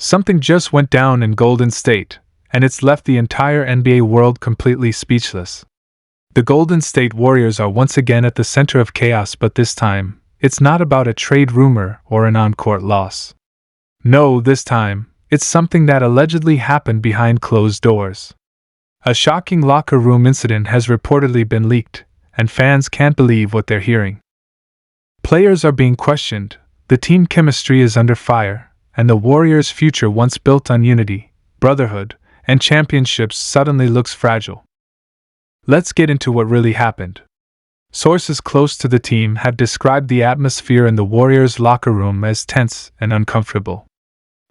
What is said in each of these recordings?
Something just went down in Golden State, and it's left the entire NBA world completely speechless. The Golden State Warriors are once again at the center of chaos, but this time, it's not about a trade rumor or an on-court loss. No, this time, it's something that allegedly happened behind closed doors. A shocking locker room incident has reportedly been leaked, and fans can't believe what they're hearing. Players are being questioned, the team chemistry is under fire, and the Warriors' future, once built on unity, brotherhood, and championships, suddenly looks fragile. Let's get into what really happened. Sources close to the team have described the atmosphere in the Warriors' locker room as tense and uncomfortable.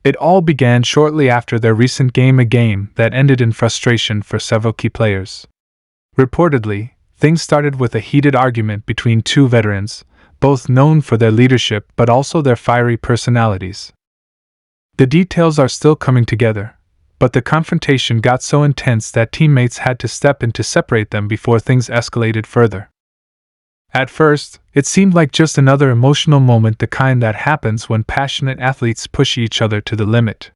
It all began shortly after their recent game, a game that ended in frustration for several key players. Reportedly, things started with a heated argument between two veterans, both known for their leadership but also their fiery personalities. The details are still coming together, but the confrontation got so intense that teammates had to step in to separate them before things escalated further. At first, it seemed like just another emotional moment, the kind that happens when passionate athletes push each other to the limit.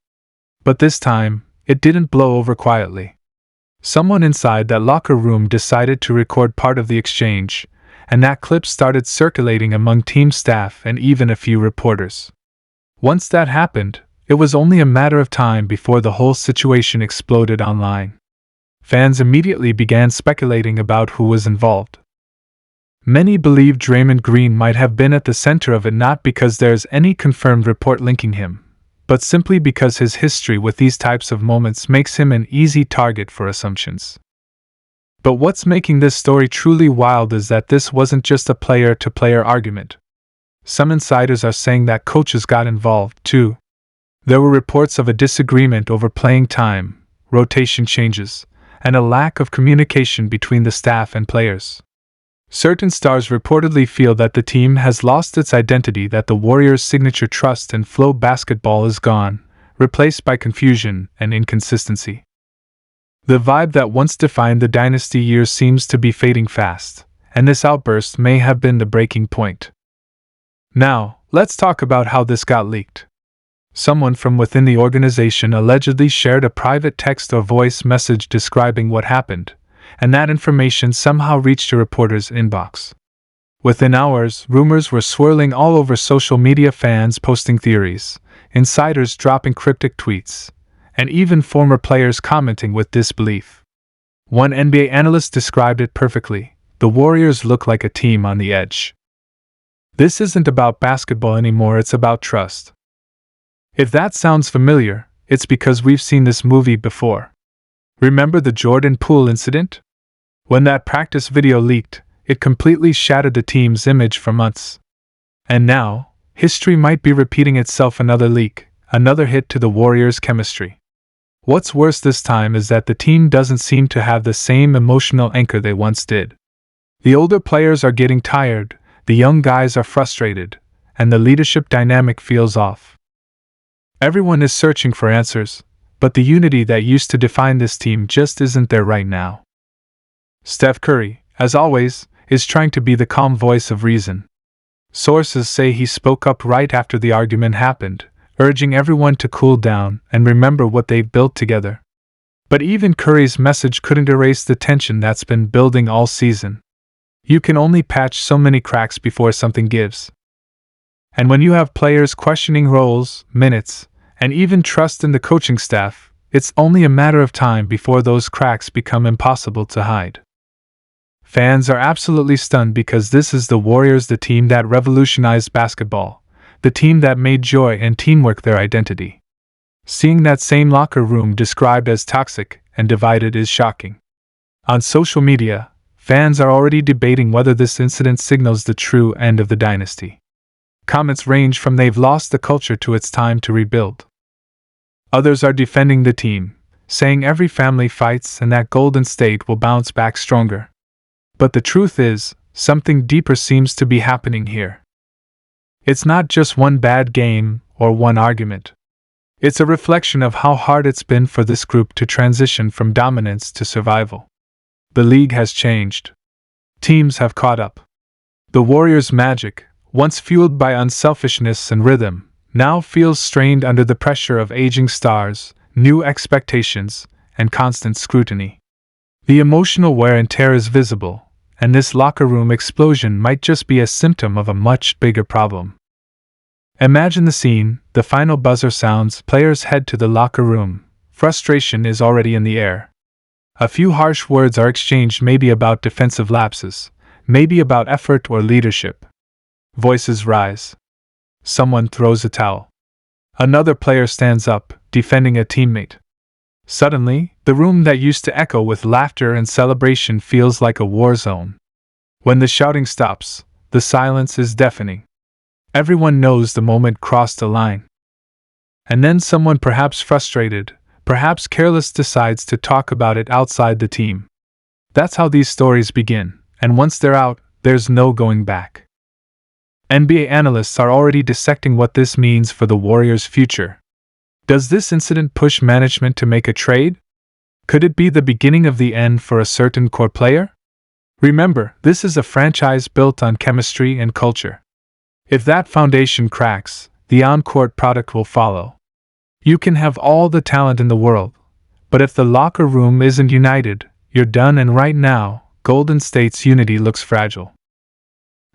But this time, it didn't blow over quietly. Someone inside that locker room decided to record part of the exchange, and that clip started circulating among team staff and even a few reporters. Once that happened, it was only a matter of time before the whole situation exploded online. Fans immediately began speculating about who was involved. Many believe Draymond Green might have been at the center of it, not because there's any confirmed report linking him, but simply because his history with these types of moments makes him an easy target for assumptions. But what's making this story truly wild is that this wasn't just a player-to-player argument. Some insiders are saying that coaches got involved, too. There were reports of a disagreement over playing time, rotation changes, and a lack of communication between the staff and players. Certain stars reportedly feel that the team has lost its identity, that the Warriors' signature trust and flow basketball is gone, replaced by confusion and inconsistency. The vibe that once defined the dynasty years seems to be fading fast, and this outburst may have been the breaking point. Now, let's talk about how this got leaked. Someone from within the organization allegedly shared a private text or voice message describing what happened, and that information somehow reached a reporter's inbox. Within hours, rumors were swirling all over social media, fans posting theories, insiders dropping cryptic tweets, and even former players commenting with disbelief. One NBA analyst described it perfectly: the Warriors look like a team on the edge. This isn't about basketball anymore, it's about trust. If that sounds familiar, it's because we've seen this movie before. Remember the Jordan Poole incident? When that practice video leaked, it completely shattered the team's image for months. And now, history might be repeating itself. Another leak, another hit to the Warriors' chemistry. What's worse this time is that the team doesn't seem to have the same emotional anchor they once did. The older players are getting tired, the young guys are frustrated, and the leadership dynamic feels off. Everyone is searching for answers, but the unity that used to define this team just isn't there right now. Steph Curry, as always, is trying to be the calm voice of reason. Sources say he spoke up right after the argument happened, urging everyone to cool down and remember what they've built together. But even Curry's message couldn't erase the tension that's been building all season. You can only patch so many cracks before something gives. And when you have players questioning roles, minutes, and even trust in the coaching staff, it's only a matter of time before those cracks become impossible to hide. Fans are absolutely stunned because this is the Warriors, the team that revolutionized basketball, the team that made joy and teamwork their identity. Seeing that same locker room described as toxic and divided is shocking. On social media, fans are already debating whether this incident signals the true end of the dynasty. Comments range from "they've lost the culture" to "it's time to rebuild." Others are defending the team, saying every family fights and that Golden State will bounce back stronger. But the truth is, something deeper seems to be happening here. It's not just one bad game or one argument. It's a reflection of how hard it's been for this group to transition from dominance to survival. The league has changed. Teams have caught up. The Warriors' magic, once fueled by unselfishness and rhythm, now feels strained under the pressure of aging stars, new expectations, and constant scrutiny. The emotional wear and tear is visible, and this locker room explosion might just be a symptom of a much bigger problem. Imagine the scene: the final buzzer sounds, players head to the locker room. Frustration is already in the air. A few harsh words are exchanged, maybe about defensive lapses, maybe about effort or leadership. Voices rise. Someone throws a towel. Another player stands up, defending a teammate. Suddenly, the room that used to echo with laughter and celebration feels like a war zone. When the shouting stops, the silence is deafening. Everyone knows the moment crossed a line. And then someone, perhaps frustrated, perhaps careless, decides to talk about it outside the team. That's how these stories begin, and once they're out, there's no going back. NBA analysts are already dissecting what this means for the Warriors' future. Does this incident push management to make a trade? Could it be the beginning of the end for a certain core player? Remember, this is a franchise built on chemistry and culture. If that foundation cracks, the on-court product will follow. You can have all the talent in the world, but if the locker room isn't united, you're done, and right now, Golden State's unity looks fragile.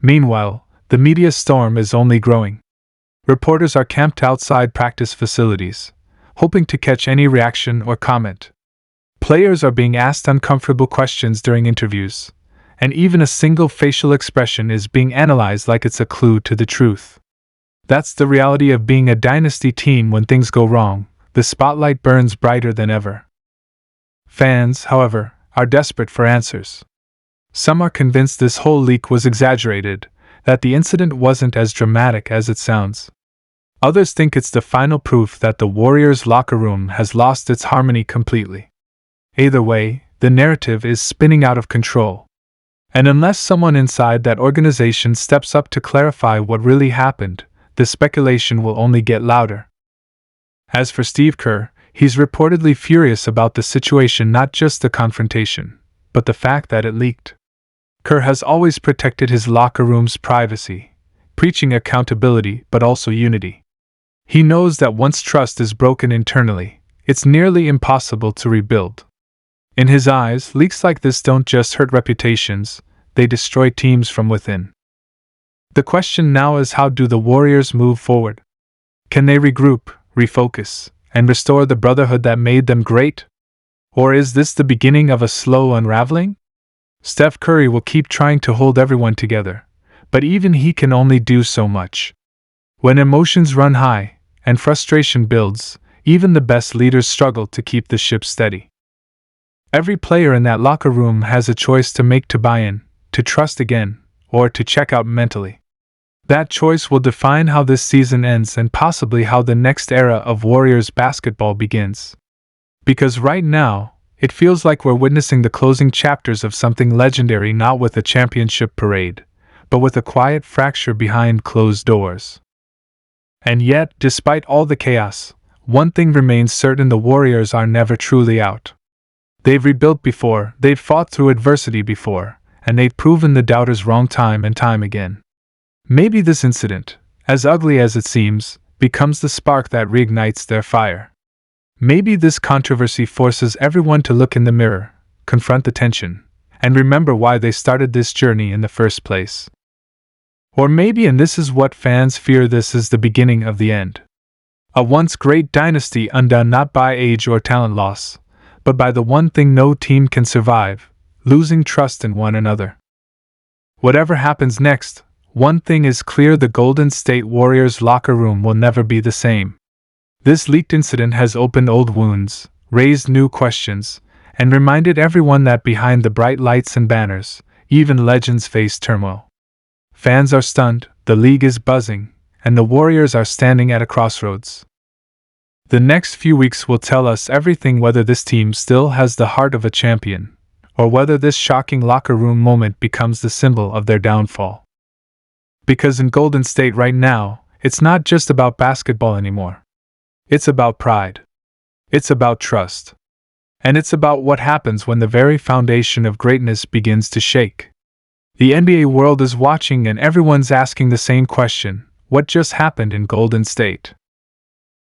Meanwhile, the media storm is only growing. Reporters are camped outside practice facilities, hoping to catch any reaction or comment. Players are being asked uncomfortable questions during interviews, and even a single facial expression is being analyzed like it's a clue to the truth. That's the reality of being a dynasty team. When things go wrong, the spotlight burns brighter than ever. Fans, however, are desperate for answers. Some are convinced this whole leak was exaggerated, that the incident wasn't as dramatic as it sounds. Others think it's the final proof that the Warriors' locker room has lost its harmony completely. Either way, the narrative is spinning out of control. And unless someone inside that organization steps up to clarify what really happened, the speculation will only get louder. As for Steve Kerr, he's reportedly furious about the situation, not just the confrontation, but the fact that it leaked. Kerr has always protected his locker room's privacy, preaching accountability but also unity. He knows that once trust is broken internally, it's nearly impossible to rebuild. In his eyes, leaks like this don't just hurt reputations, they destroy teams from within. The question now is, how do the Warriors move forward? Can they regroup, refocus, and restore the brotherhood that made them great? Or is this the beginning of a slow unraveling? Steph Curry will keep trying to hold everyone together, but even he can only do so much. When emotions run high and frustration builds, even the best leaders struggle to keep the ship steady. Every player in that locker room has a choice to make: to buy in, to trust again, or to check out mentally. That choice will define how this season ends and possibly how the next era of Warriors basketball begins. Because right now, it feels like we're witnessing the closing chapters of something legendary, not with a championship parade, but with a quiet fracture behind closed doors. And yet, despite all the chaos, one thing remains certain: the Warriors are never truly out. They've rebuilt before, they've fought through adversity before, and they've proven the doubters wrong time and time again. Maybe this incident, as ugly as it seems, becomes the spark that reignites their fire. Maybe this controversy forces everyone to look in the mirror, confront the tension, and remember why they started this journey in the first place. Or maybe, and this is what fans fear, this is the beginning of the end. A once great dynasty undone not by age or talent loss, but by the one thing no team can survive: losing trust in one another. Whatever happens next, one thing is clear: the Golden State Warriors locker room will never be the same. This leaked incident has opened old wounds, raised new questions, and reminded everyone that behind the bright lights and banners, even legends face turmoil. Fans are stunned, the league is buzzing, and the Warriors are standing at a crossroads. The next few weeks will tell us everything: whether this team still has the heart of a champion, or whether this shocking locker room moment becomes the symbol of their downfall. Because in Golden State right now, it's not just about basketball anymore. It's about pride. It's about trust. And it's about what happens when the very foundation of greatness begins to shake. The NBA world is watching, and everyone's asking the same question: what just happened in Golden State?